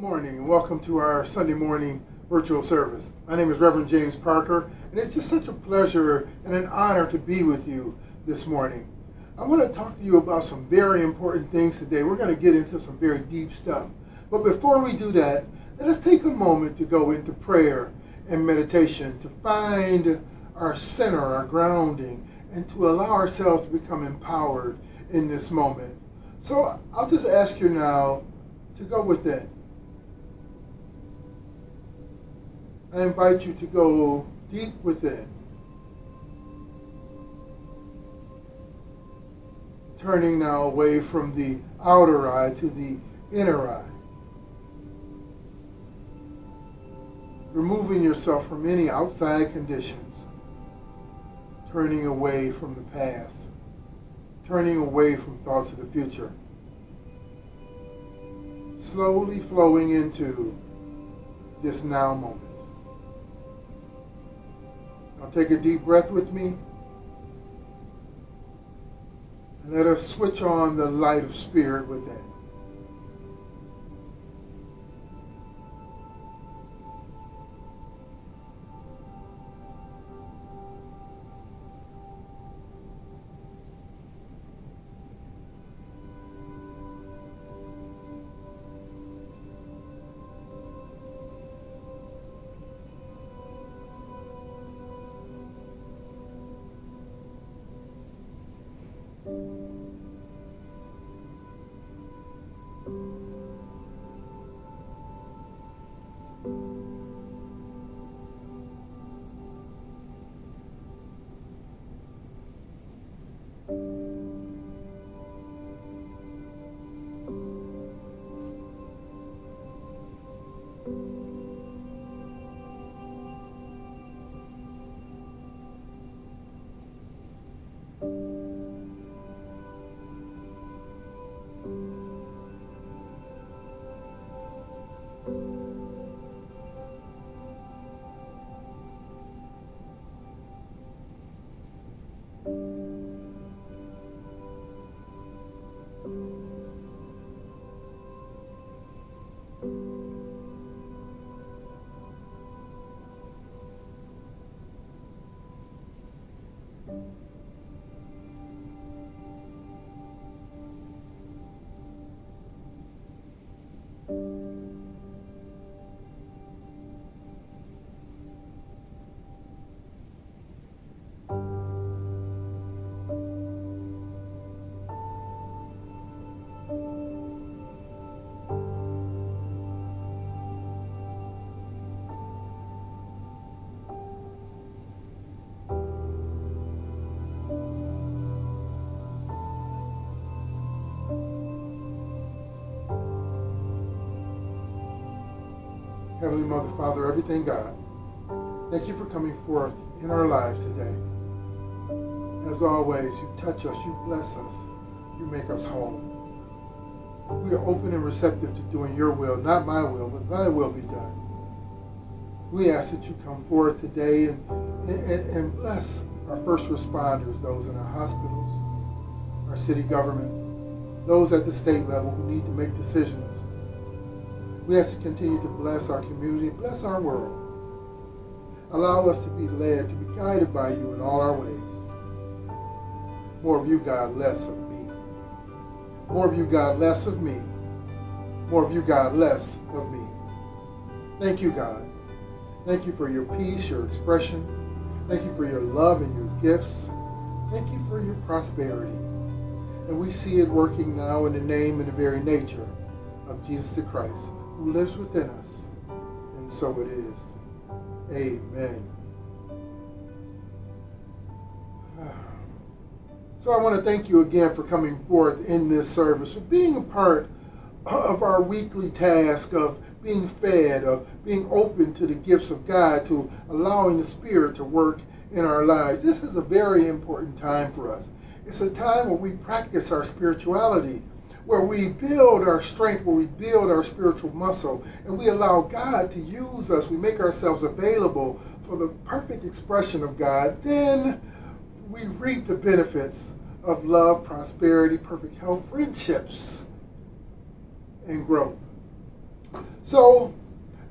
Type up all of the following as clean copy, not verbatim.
morning and welcome to our Sunday morning virtual service. My name is Reverend James Parker, and it's just such a pleasure and an honor to be with you this morning. I want to talk to you about some very important things today. We're going to get into some very deep stuff. But before we do that, let us take a moment to go into prayer and meditation to find our center, our grounding, and to allow ourselves to become empowered in this moment. So I'll just ask you now to go within. I invite you to go deep within, turning now away from the outer eye to the inner eye, removing yourself from any outside conditions, turning away from the past, turning away from thoughts of the future, slowly flowing into this now moment. Now take a deep breath with me, and let us switch on the light of spirit within. Heavenly Mother, Father, everything God, thank you for coming forth in our lives today. As always, you touch us, you bless us, you make us whole. We are open and receptive to doing your will, not my will, but thy will be done. We ask that you come forth today and bless our first responders, those in our hospitals, our city government, those at the state level who need to make decisions. We ask to continue to bless our community, bless our world. Allow us to be led, to be guided by you in all our ways. More of you, God, less of me. More of you, God, less of me. More of you, God, less of me. Thank you, God. Thank you for your peace, your expression. Thank you for your love and your gifts. Thank you for your prosperity. And we see it working now in the name and the very nature of Jesus the Christ, who lives within us, and so it is. Amen. So I want to thank you again for coming forth in this service, for being a part of our weekly task of being fed, of being open to the gifts of God, to allowing the Spirit to work in our lives. This is a very important time for us. It's a time where we practice our spirituality, where we build our strength, where we build our spiritual muscle, and we allow God to use us. We make ourselves available for the perfect expression of God. Then we reap the benefits of love, prosperity, perfect health, friendships, and growth. So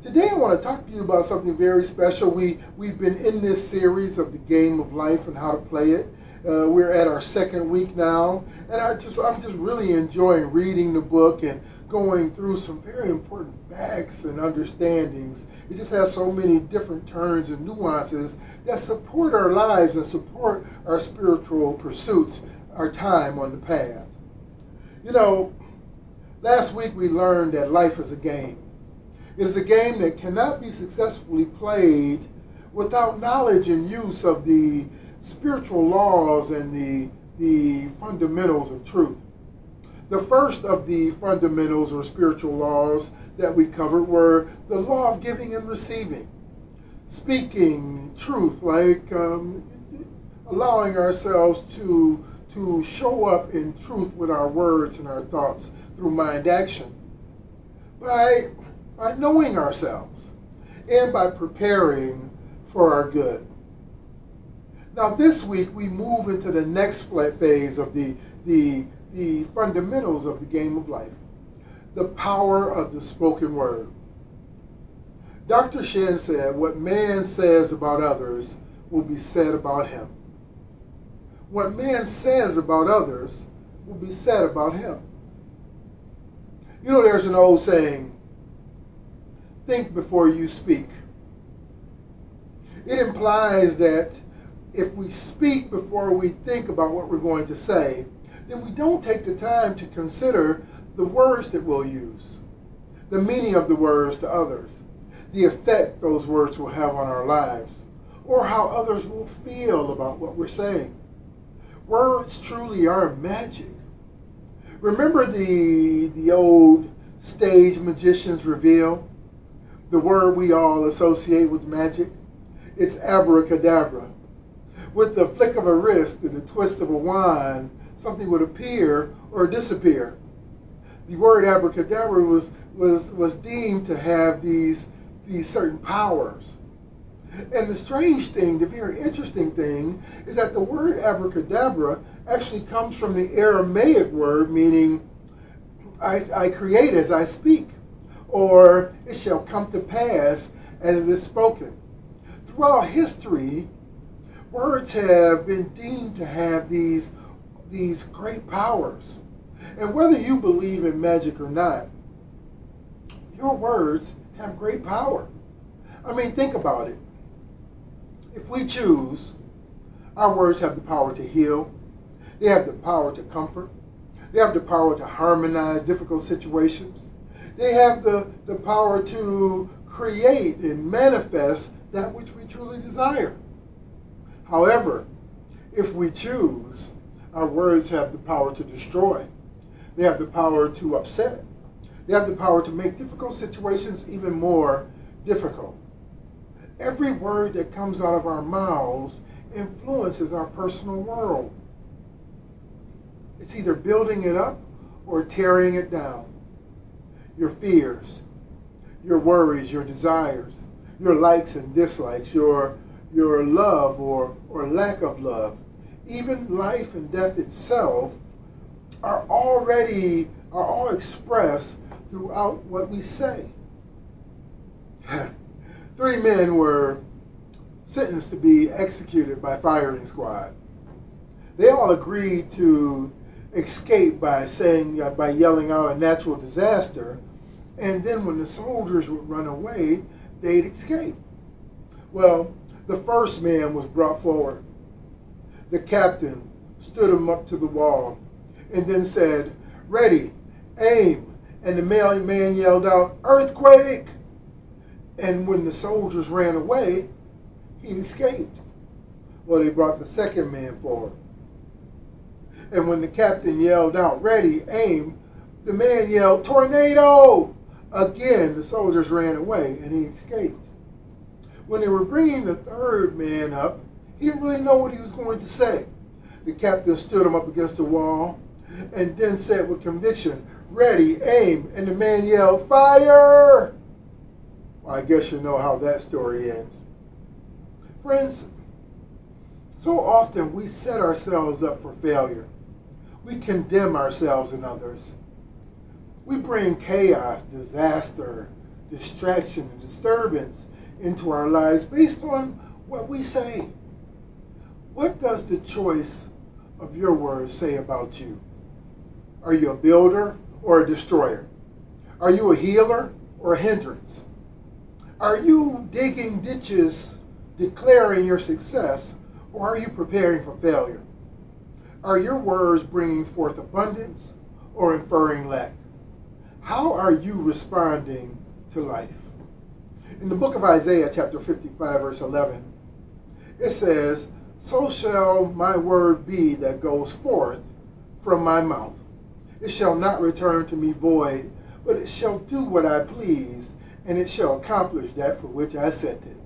today I want to talk to you about something very special. We've been in this series of the game of life and how to play it. We're at our second week now, and I'm just really enjoying reading the book and going through some very important facts and understandings. It just has so many different turns and nuances that support our lives and support our spiritual pursuits, our time on the path. You know, last week we learned that life is a game. It is a game that cannot be successfully played without knowledge and use of the spiritual laws and the fundamentals of truth. The first of the fundamentals or spiritual laws that we covered were the law of giving and receiving. Speaking truth, like allowing ourselves to show up in truth with our words and our thoughts through mind action. By knowing ourselves and by preparing for our good. Now this week we move into the next phase of the fundamentals of the game of life. The power of the spoken word. Dr. Shen said, what man says about others will be said about him. What man says about others will be said about him. You know, there's an old saying, think before you speak. It implies that if we speak before we think about what we're going to say, then we don't take the time to consider the words that we'll use, the meaning of the words to others, the effect those words will have on our lives, or how others will feel about what we're saying. Words truly are magic. Remember the old stage magician's reveal? The word we all associate with magic? It's abracadabra. With the flick of a wrist and the twist of a wand, something would appear or disappear. The word abracadabra was deemed to have these certain powers. And the strange thing, the very interesting thing, is that the word abracadabra actually comes from the Aramaic word meaning I create as I speak, or it shall come to pass as it is spoken. Throughout history, words have been deemed to have these great powers. And whether you believe in magic or not, your words have great power. I mean, think about it. If we choose, our words have the power to heal. They have the power to comfort. They have the power to harmonize difficult situations. They have the power to create and manifest that which we truly desire. However, if we choose, our words have the power to destroy. They have the power to upset. They have the power to make difficult situations even more difficult. Every word that comes out of our mouths influences our personal world. It's either building it up or tearing it down. Your fears, your worries, your desires, your likes and dislikes, your love or lack of love, even life and death itself are all expressed throughout what we say. 3 men were sentenced to be executed by firing squad. They all agreed to escape by yelling out a natural disaster, and then when the soldiers would run away, they'd escape. Well, the first man was brought forward. The captain stood him up to the wall and then said, "Ready, aim." And the man yelled out, "Earthquake!" And when the soldiers ran away, he escaped. Well, they brought the second man forward. And when the captain yelled out, "Ready, aim," the man yelled, "Tornado!" Again, the soldiers ran away and he escaped. When they were bringing the third man up, he didn't really know what he was going to say. The captain stood him up against the wall and then said with conviction, "Ready, aim," and the man yelled, "Fire!" Well, I guess you know how that story ends. Friends, so often we set ourselves up for failure. We condemn ourselves and others. We bring chaos, disaster, distraction, and disturbance into our lives based on what we say. What does the choice of your words say about you? Are you a builder or a destroyer? Are you a healer or a hindrance? Are you digging ditches, declaring your success, or are you preparing for failure? Are your words bringing forth abundance or inferring lack? How are you responding to life? In the book of Isaiah, chapter 55, verse 11, it says, "So shall my word be that goes forth from my mouth. It shall not return to me void, but it shall do what I please, and it shall accomplish that for which I sent it."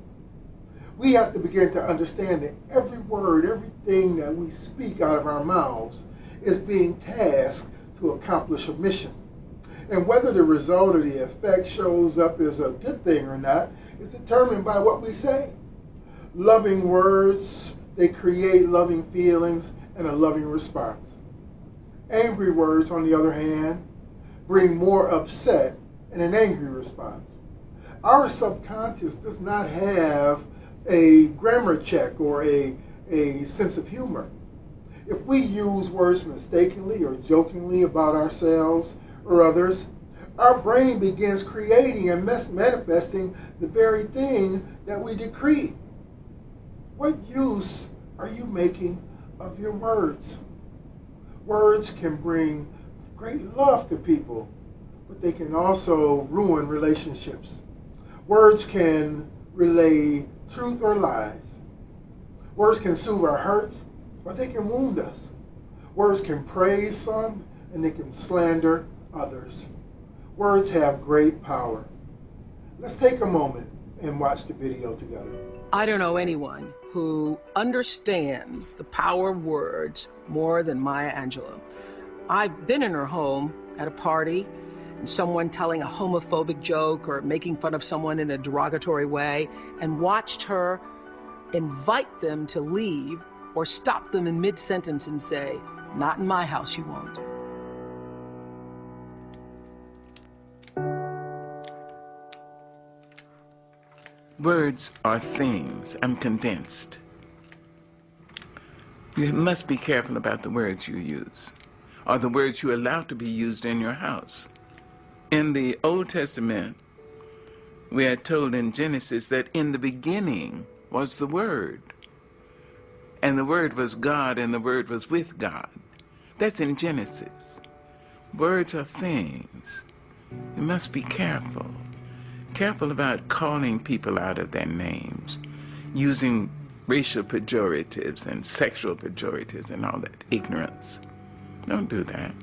We have to begin to understand that every word, everything that we speak out of our mouths is being tasked to accomplish a mission. And whether the result or the effect shows up as a good thing or not is determined by what we say. Loving words, they create loving feelings and a loving response. Angry words, on the other hand, bring more upset and an angry response. Our subconscious does not have a grammar check or a sense of humor. If we use words mistakenly or jokingly about ourselves or others, our brain begins creating and manifesting the very thing that we decree. What use are you making of your words? Words can bring great love to people, but they can also ruin relationships. Words can relay truth or lies. Words can soothe our hurts, or they can wound us. Words can praise some, and they can slander others. Words have great power. Let's take a moment and watch the video together. I don't know anyone who understands the power of words more than Maya Angelou. I've been in her home at a party, and someone telling a homophobic joke or making fun of someone in a derogatory way, and watched her invite them to leave or stop them in mid-sentence and say, "Not in my house, you won't." Words are things, I'm convinced. You must be careful about the words you use, or the words you allow to be used in your house. In the Old Testament, we are told in Genesis that in the beginning was the Word, and the Word was God, and the Word was with God. That's in Genesis. Words are things. You must be careful. Careful about calling people out of their names, using racial pejoratives and sexual pejoratives and all that ignorance. Don't do that.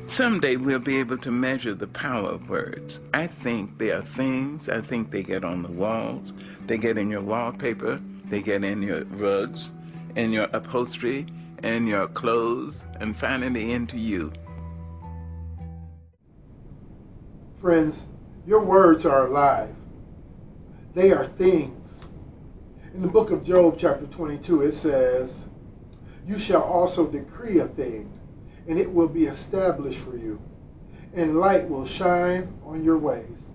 Someday we'll be able to measure the power of words. I think they are things. I think they get on the walls. They get in your wallpaper. They get in your rugs, in your upholstery, in your clothes, and finally into you. Friends, your words are alive. They are things. In the book of Job, chapter 22, it says, "You shall also decree a thing, and it will be established for you, and light will shine on your ways."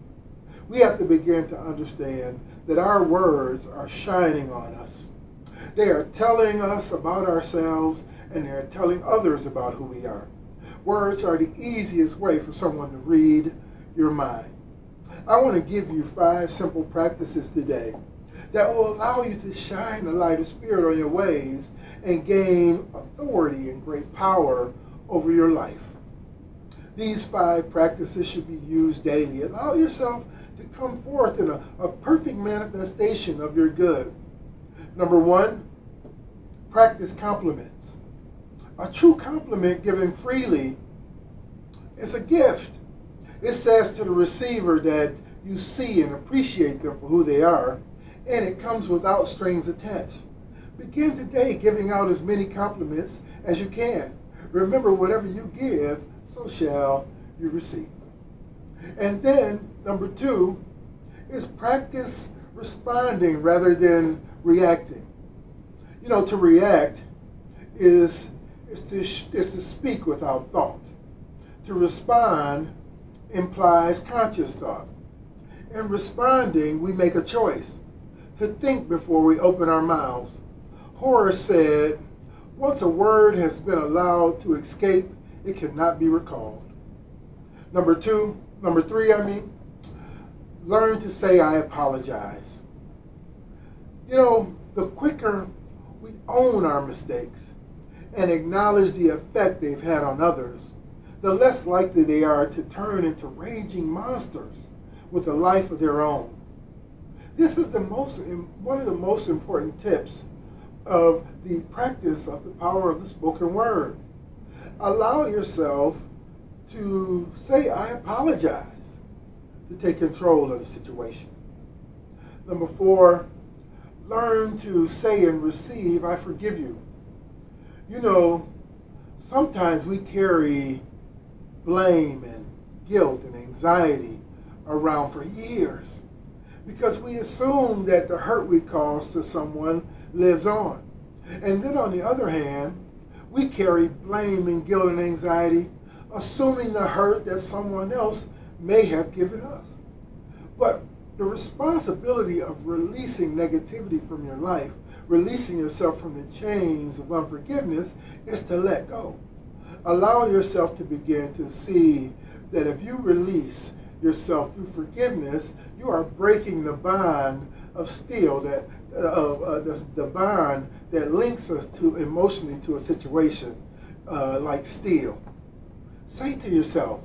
We have to begin to understand that our words are shining on us. They are telling us about ourselves, and they are telling others about who we are. Words are the easiest way for someone to read your mind. I want to give you 5 simple practices today that will allow you to shine the light of Spirit on your ways and gain authority and great power over your life. These 5 practices should be used daily. Allow yourself to come forth in a perfect manifestation of your good. Number 1, practice compliments. A true compliment given freely is a gift. It says to the receiver that you see and appreciate them for who they are, and it comes without strings attached. Begin today giving out as many compliments as you can. Remember, whatever you give, so shall you receive. And then, number 2, is practice responding rather than reacting. You know, to react is to speak without thought. To respond implies conscious thought. In responding, we make a choice to think before we open our mouths. Horace said, once a word has been allowed to escape, it cannot be recalled. Number three, learn to say I apologize. You know, the quicker we own our mistakes and acknowledge the effect they've had on others, the less likely they are to turn into raging monsters with a life of their own. This is one of the most important tips of the practice of the power of the spoken word. Allow yourself to say, I apologize, to take control of the situation. Number 4, learn to say and receive, I forgive you. You know, sometimes we carry blame and guilt and anxiety around for years because we assume that the hurt we caused to someone lives on. And then on the other hand, we carry blame and guilt and anxiety, assuming the hurt that someone else may have given us. But the responsibility of releasing negativity from your life, releasing yourself from the chains of unforgiveness, is to let go. Allow yourself to begin to see that if you release yourself through forgiveness, you are breaking the bond of steel, the bond that links us to emotionally to a situation like steel. Say to yourself,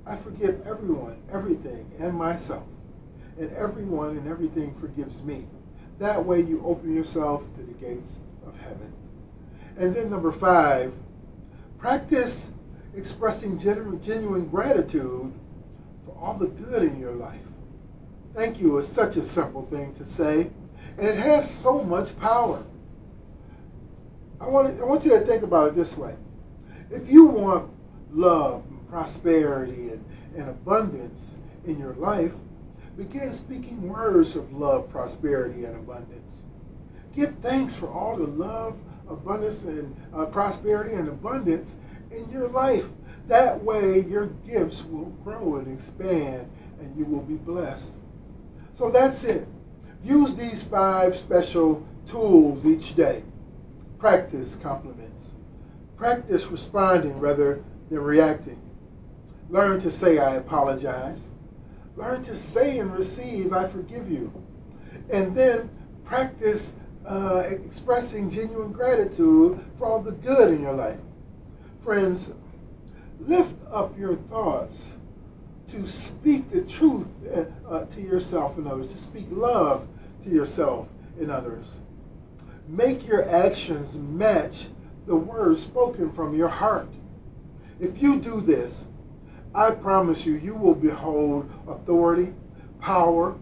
I forgive everyone, everything, and myself, and everyone and everything forgives me. That way you open yourself to the gates of heaven. And then number 5, practice expressing genuine gratitude for all the good in your life. Thank you is such a simple thing to say, and it has so much power. I want you to think about it this way. If you want love and prosperity and abundance in your life, begin speaking words of love, prosperity, and abundance. Give thanks for all the love, abundance, and prosperity and abundance in your life. That way your gifts will grow and expand and you will be blessed. So that's it. Use these 5 special tools each day. Practice compliments. Practice responding rather than reacting. Learn to say I apologize. Learn to say and receive I forgive you. And then practice expressing genuine gratitude for all the good in your life. Friends, lift up your thoughts to speak the truth to yourself and others, to speak love to yourself and others. Make your actions match the words spoken from your heart. If you do this, I promise you, you will behold authority, power,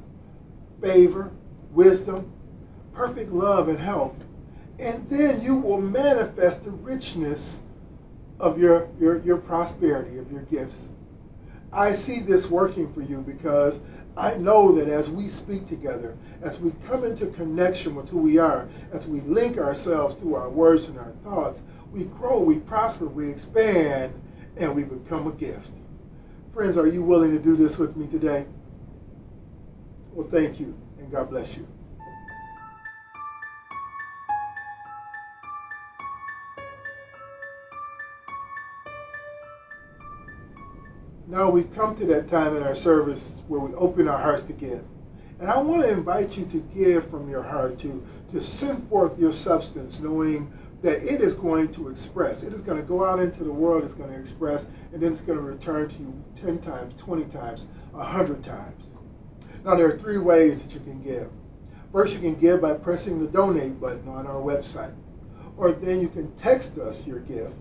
favor, wisdom, perfect love, and health. And then you will manifest the richness of your prosperity, of your gifts. I see this working for you because I know that as we speak together, as we come into connection with who we are, as we link ourselves through our words and our thoughts, we grow, we prosper, we expand, and we become a gift. Friends, are you willing to do this with me today? Well, thank you, and God bless you. Now we've come to that time in our service where we open our hearts to give. And I want to invite you to give from your heart, to send forth your substance, knowing that it is going to express. It is going to go out into the world, it's going to express, and then it's going to return to you 10 times, 20 times, 100 times. Now there are 3 ways that you can give. First, you can give by pressing the donate button on our website. Or then you can text us your gift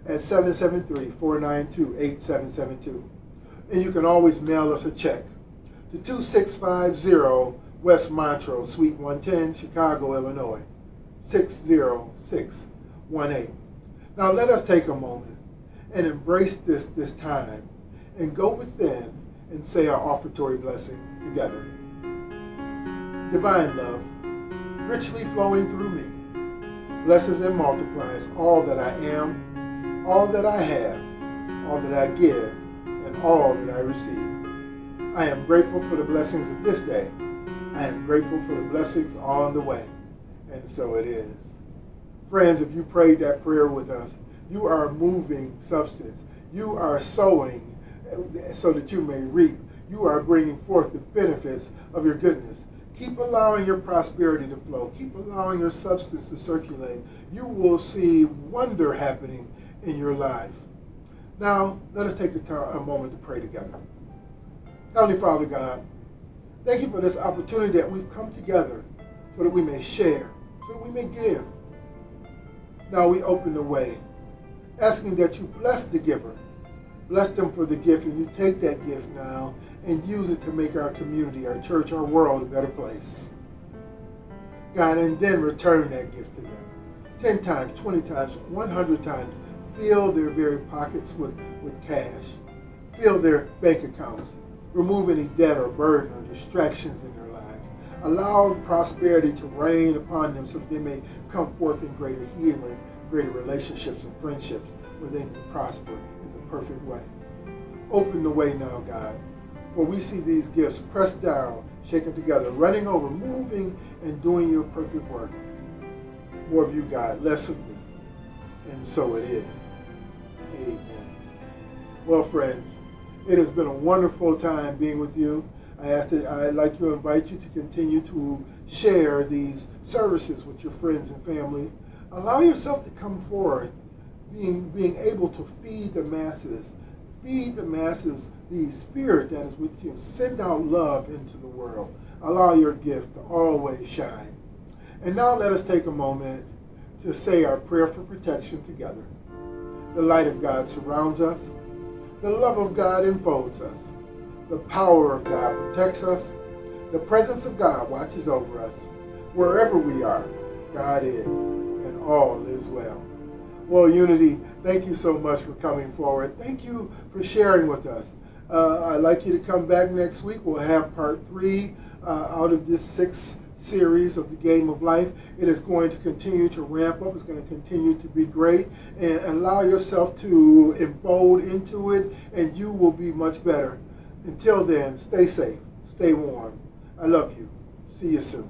at 773-492-8772. And you can always mail us a check to 2650 West Montrose, Suite 110, Chicago, Illinois, 60618. Now let us take a moment and embrace this time and go within and say our offertory blessing together. Divine love, richly flowing through me, blesses and multiplies all that I am, all that I have, all that I give, and all that I receive. I am grateful for the blessings of this day. I am grateful for the blessings on the way. And so it is. Friends, if you prayed that prayer with us, you are moving substance. You are sowing so that you may reap. You are bringing forth the benefits of your goodness. Keep allowing your prosperity to flow. Keep allowing your substance to circulate. You will see wonder happening in your life. Now, let us take a moment to pray together. Heavenly Father God, thank you for this opportunity that we've come together so that we may share, so that we may give. Now we open the way, asking that you bless the giver. Bless them for the gift, and you take that gift now and use it to make our community, our church, our world a better place. God, and then return that gift to them. 10 times, 20 times, 100 times. Fill their very pockets with cash. Fill their bank accounts. Remove any debt or burden or distractions in their lives. Allow prosperity to reign upon them so that they may come forth in greater healing, greater relationships and friendships where they can prosper in the perfect way. Open the way now, God, for we see these gifts pressed down, shaken together, running over, moving and doing your perfect work. More of you, God, less of me. And so it is. Amen. Well, friends, it has been a wonderful time being with you. I'd like to invite you to continue to share these services with your friends and family. Allow yourself to come forth, being able to feed the masses. Feed the masses the spirit that is with you. Send out love into the world. Allow your gift to always shine. And now let us take a moment to say our prayer for protection together. The light of God surrounds us. The love of God enfolds us. The power of God protects us. The presence of God watches over us. Wherever we are, God is, and all is well. Well, Unity, thank you so much for coming forward. Thank you for sharing with us. I'd like you to come back next week. We'll have part 3 out of this 6 series of the Game of Life. It is going to continue to ramp up. It's going to continue to be great. And allow yourself to enfold into it, and you will be much better. Until then, stay safe, stay warm. I love you. See you soon.